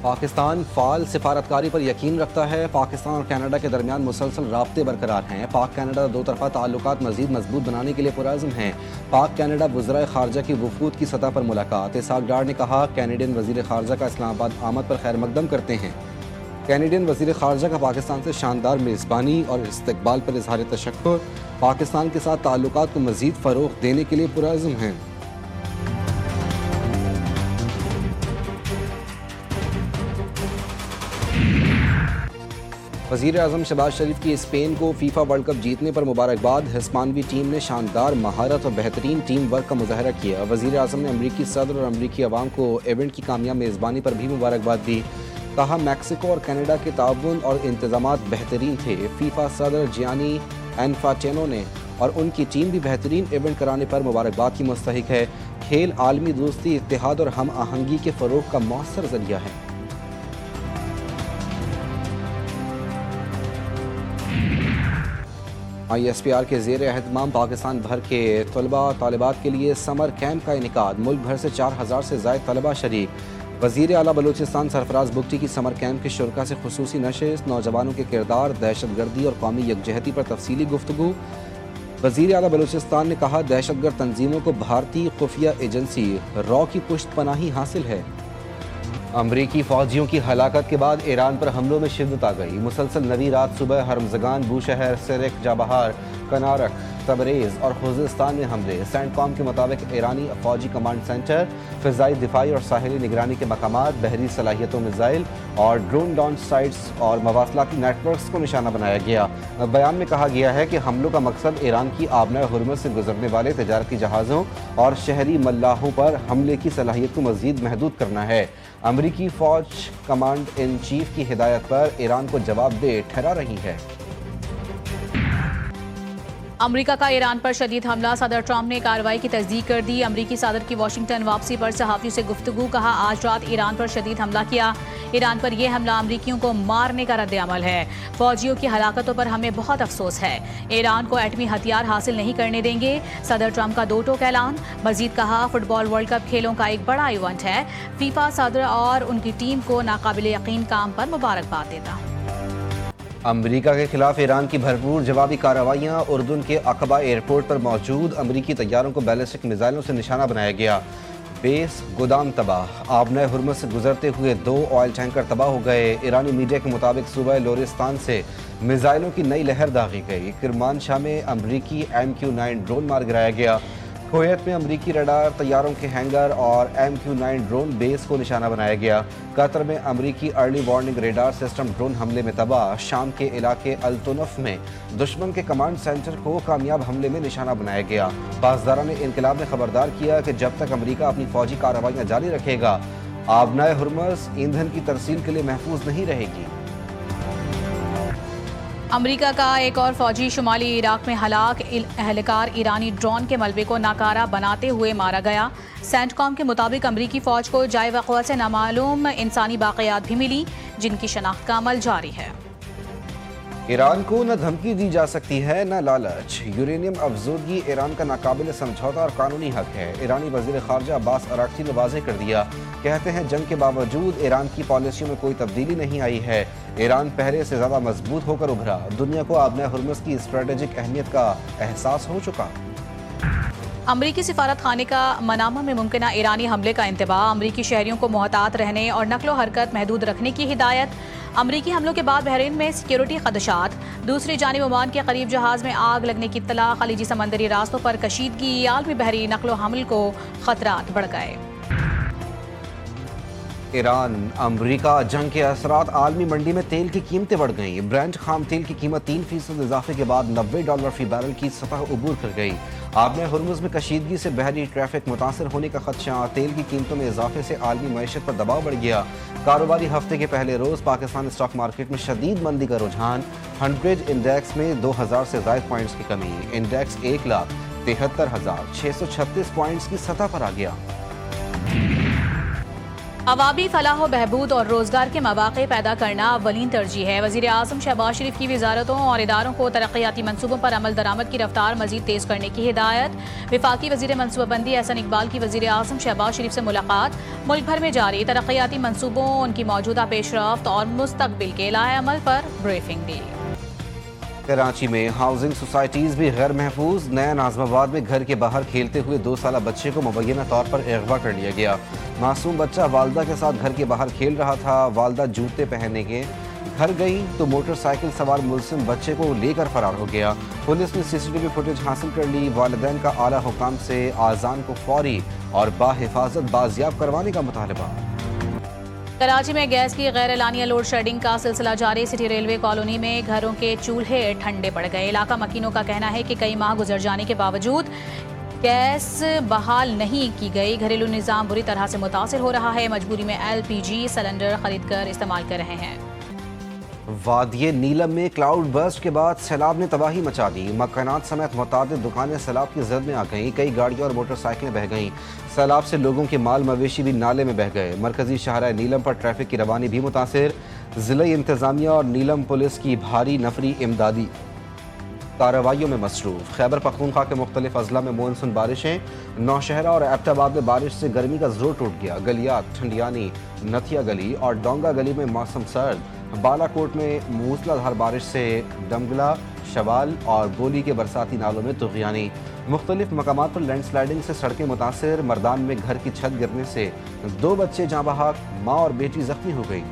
پاکستان فعال سفارتکاری پر یقین رکھتا ہے۔ پاکستان اور کینیڈا کے درمیان مسلسل رابطے برقرار ہیں۔ پاک کینیڈا دو طرفہ تعلقات مزید مضبوط بنانے کے لیے پرعزم ہیں۔ پاک کینیڈا وزرائے خارجہ کی وفود کی سطح پر ملاقات۔ اسحاق ڈار نے کہا کینیڈین وزیر خارجہ کا اسلام آباد آمد پر خیر مقدم کرتے ہیں۔ کینیڈین وزیر خارجہ کا پاکستان سے شاندار میزبانی اور استقبال پر اظہار تشکر۔ پاکستان کے ساتھ تعلقات کو مزید فروغ دینے کے لیے پرعزم ہیں۔ وزیر اعظم شہباز شریف کی اسپین کو فیفا ورلڈ کپ جیتنے پر مبارکباد۔ ہسپانوی ٹیم نے شاندار مہارت اور بہترین ٹیم ورک کا مظاہرہ کیا۔ وزیر اعظم نے امریکی صدر اور امریکی عوام کو ایونٹ کی کامیاب میزبانی پر بھی مبارکباد دی۔ کہا میکسیکو اور کینیڈا کے تعاون اور انتظامات بہترین تھے۔ فیفا صدر جیانی انفانٹینو نے اور ان کی ٹیم بھی بہترین ایونٹ کرانے پر مبارکباد کی مستحق ہے۔ کھیل عالمی دوستی، اتحاد اور ہم آہنگی کے فروغ کا مؤثر ذریعہ ہے۔ آئی ایس پی آر کے زیر اہتمام پاکستان بھر کے طلباء طالبات کے لیے سمر کیمپ کا انعقاد۔ ملک بھر سے 4000 سے زائد طلباء شریک۔ وزیر اعلیٰ بلوچستان سرفراز بگٹی کی سمر کیمپ کے شرکاء سے خصوصی نشست۔ نوجوانوں کے کردار، دہشت گردی اور قومی یکجہتی پر تفصیلی گفتگو۔ وزیر اعلیٰ بلوچستان نے کہا دہشت گرد تنظیموں کو بھارتی خفیہ ایجنسی را کی پشت پناہی حاصل ہے۔ امریکی فوجیوں کی ہلاکت کے بعد ایران پر حملوں میں شدت آ گئی۔ مسلسل نویں رات صبح ہرمزگان، بوشہر، سرک، جابہار، کنارک، تبریز اور خوزستان میں حملے۔ سینٹ کام کے مطابق ایرانی فوجی کمانڈ سینٹر، فضائی دفاعی اور ساحلی نگرانی کے مقامات، بحری صلاحیتوں، میزائل اور ڈرون ڈاؤن سائٹس اور مواصلاتی نیٹ ورکس کو نشانہ بنایا گیا۔ بیان میں کہا گیا ہے کہ حملوں کا مقصد ایران کی آبنائے ہرمز سے گزرنے والے تجارتی جہازوں اور شہری ملاحوں پر حملے کی صلاحیت کو مزید محدود کرنا ہے۔ امریکی فوج کمانڈ ان چیف کی ہدایت پر ایران کو جواب دہ ٹھہرا رہی ہے۔ امریکہ کا ایران پر شدید حملہ، صدر ٹرمپ نے کارروائی کی تصدیق کر دی۔ امریکی صدر کی واشنگٹن واپسی پر صحافیوں سے گفتگو، کہا آج رات ایران پر شدید حملہ کیا۔ ایران پر یہ حملہ امریکیوں کو مارنے کا رد عمل ہے۔ فوجیوں کی ہلاکتوں پر ہمیں بہت افسوس ہے۔ ایران کو ایٹمی ہتھیار حاصل نہیں کرنے دیں گے۔ صدر ٹرمپ کا دو ٹوک اعلان۔ مزید کہا فٹ بال ورلڈ کپ کھیلوں کا ایک بڑا ایونٹ ہے۔ فیفا صدر اور ان کی ٹیم کو ناقابل یقین کام پر مبارکباد دیتا۔ امریکہ کے خلاف ایران کی بھرپور جوابی کارروائیاں۔ اردن کے عقبہ ایئرپورٹ پر موجود امریکی طیاروں کو بیلسٹک میزائلوں سے نشانہ بنایا گیا۔ بیس گودام تباہ۔ آبنائے ہرمز سے گزرتے ہوئے 2 آئل ٹینکر تباہ ہو گئے۔ ایرانی میڈیا کے مطابق صوبہ لورستان سے میزائلوں کی نئی لہر داغی گئی۔ کرمانشاہ میں امریکی MQ-9 ڈرون مار گرایا گیا۔ کویت میں امریکی ریڈار طیاروں کے ہینگر اور MQ-9 ڈرون بیس کو نشانہ بنایا گیا۔ قطر میں امریکی early warning radar system drone حملے میں تباہ۔ شام کے علاقے الطنف میں دشمن کے کمانڈ سینٹر کو کامیاب حملے میں نشانہ بنایا گیا۔ پاسداران انقلاب نے خبردار کیا کہ جب تک امریکہ اپنی فوجی کارروائیاں جاری رکھے گا، آبنائے ہرمز ایندھن کی ترسیل کے لیے محفوظ نہیں رہے گی۔ امریکہ کا ایک اور فوجی شمالی عراق میں ہلاک، اہلکار ایرانی ڈرون کے ملبے کو ناکارہ بناتے ہوئے مارا گیا۔ سینٹ کام کے مطابق امریکی فوج کو جائے وقوع سے نامعلوم انسانی باقیات بھی ملی، جن کی شناخت کا عمل جاری ہے۔ ایران کو نہ دھمکی دی جا سکتی ہے نہ لالچ۔ یورینیم افزودگی ایران کا ناقابل سمجھوتا اور قانونی حق ہے۔ ایرانی وزیر خارجہ عباس اراغچی نے واضح کر دیا۔ کہتے ہیں جنگ کے باوجود ایران کی پالیسیوں میں کوئی تبدیلی نہیں آئی ہے۔ ایران پہلے سے زیادہ مضبوط ہو کر ابھرا۔ دنیا کو آبنائے ہرمز کی اسٹریٹجک اہمیت کا احساس ہو چکا۔ امریکی سفارت خانے کا منامہ میں ممکنہ ایرانی حملے کا انتباہ۔ امریکی شہریوں کو محتاط رہنے اور نقل و حرکت محدود رکھنے کی ہدایت۔ امریکی حملوں کے بعد بحرین میں سیکیورٹی خدشات۔ دوسری جانب عمان کے قریب جہاز میں آگ لگنے کی اطلاع۔ خلیجی سمندری راستوں پر کشیدگی، عالمی بحری نقل و حمل کو خطرات بڑھ گئے۔ ایران امریکہ جنگ کے اثرات۔ عالمی منڈی میں تیل کی قیمتیں بڑھ گئیں۔ برنٹ خام تیل کی قیمت 3% اضافے کے بعد $90 فی بیرل کی سطح عبور کر گئی۔ آبنائے ہرمز میں کشیدگی سے بحری ٹریفک متاثر ہونے کا خدشہ۔ تیل کی قیمتوں میں اضافے سے عالمی معیشت پر دباؤ بڑھ گیا۔ کاروباری ہفتے کے پہلے روز پاکستان اسٹاک مارکیٹ میں شدید مندی کا رجحان۔ 100 انڈیکس میں 2000 سے زائد پوائنٹس کی کمی۔ انڈیکس 1,73,636 پوائنٹس کی سطح پر آ گیا۔ عوامی فلاح و بہبود اور روزگار کے مواقع پیدا کرنا اولین ترجیح ہے۔ وزیر اعظم شہباز شریف کی وزارتوں اور اداروں کو ترقیاتی منصوبوں پر عمل درآمد کی رفتار مزید تیز کرنے کی ہدایت۔ وفاقی وزیر منصوبہ بندی احسن اقبال کی وزیر اعظم شہباز شریف سے ملاقات۔ ملک بھر میں جاری ترقیاتی منصوبوں، ان کی موجودہ پیش رفت اور مستقبل کے لائحہ عمل پر بریفنگ دی۔ کراچی میں ہاؤسنگ سوسائٹیز بھی غیر محفوظ۔ نیا ناظم آباد میں گھر کے باہر کھیلتے ہوئے 2 سالہ بچے کو مبینہ طور پر اغوا کر لیا گیا۔ معصوم بچہ والدہ کے ساتھ گھر کے باہر کھیل رہا تھا۔ والدہ جوتے پہننے کے گھر گئی تو موٹر سائیکل سوار ملزم بچے کو لے کر فرار ہو گیا۔ پولیس نے CCTV فوٹیج حاصل کر لی۔ والدین کا اعلیٰ حکام سے آذان کو فوری اور باحفاظت بازیاب کروانے کا مطالبہ۔ کراچی میں گیس کی غیر اعلانیہ لوڈ شیڈنگ کا سلسلہ جاری۔ سٹی ریلوے کالونی میں گھروں کے چولہے ٹھنڈے پڑ گئے۔ علاقہ مکینوں کا کہنا ہے کہ کئی ماہ گزر جانے کے باوجود گیس بحال نہیں کی گئی۔ گھریلو نظام بری طرح سے متاثر ہو رہا ہے۔ مجبوری میں LPG سلنڈر خرید کر استعمال کر رہے ہیں۔ وادی نیلم میں کلاؤڈ برسٹ کے بعد سیلاب نے تباہی مچا دی۔ مکانات سمیت متعدد دکانیں سیلاب کی زد میں آ گئیں۔ کئی گاڑیاں اور موٹر سائیکلیں بہہ گئیں۔ سیلاب سے لوگوں کے مال مویشی بھی نالے میں بہہ گئے۔ مرکزی شاہراہ نیلم پر ٹریفک کی روانی بھی متاثر۔ ضلعی انتظامیہ اور نیلم پولیس کی بھاری نفری امدادی کارروائیوں میں مصروف۔ خیبر پختونخوا کے مختلف اضلاع میں مونسون بارشیں۔ نوشہرہ اور ایبٹ آباد میں بارش سے گرمی کا زور ٹوٹ گیا۔ گلیات ٹھنڈیانی، نتھیا گلی اور ڈونگا گلی میں موسم سرد۔ بالا کوٹ میں موسلا دھار بارش سے ڈمگلا، شوال اور بولی کے برساتی نالوں میں طغیانی۔ مختلف مقامات پر لینڈ سلائیڈنگ سے سڑکیں متاثر۔ مردان میں گھر کی چھت گرنے سے 2 بچے جاں بحق، ماں اور بیٹی زخمی ہو گئی۔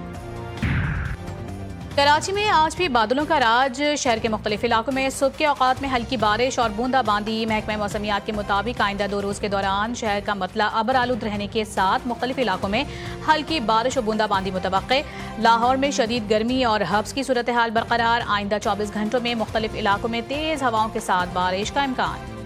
کراچی میں آج بھی بادلوں کا راج۔ شہر کے مختلف علاقوں میں صبح کے اوقات میں ہلکی بارش اور بوندا باندی۔ محکمہ موسمیات کے مطابق آئندہ 2 روز کے دوران شہر کا مطلع ابر آلود رہنے کے ساتھ مختلف علاقوں میں ہلکی بارش اور بوندا باندی متوقع۔ لاہور میں شدید گرمی اور حبس کی صورتحال برقرار۔ آئندہ 24 گھنٹوں میں مختلف علاقوں میں تیز ہواؤں کے ساتھ بارش کا امکان۔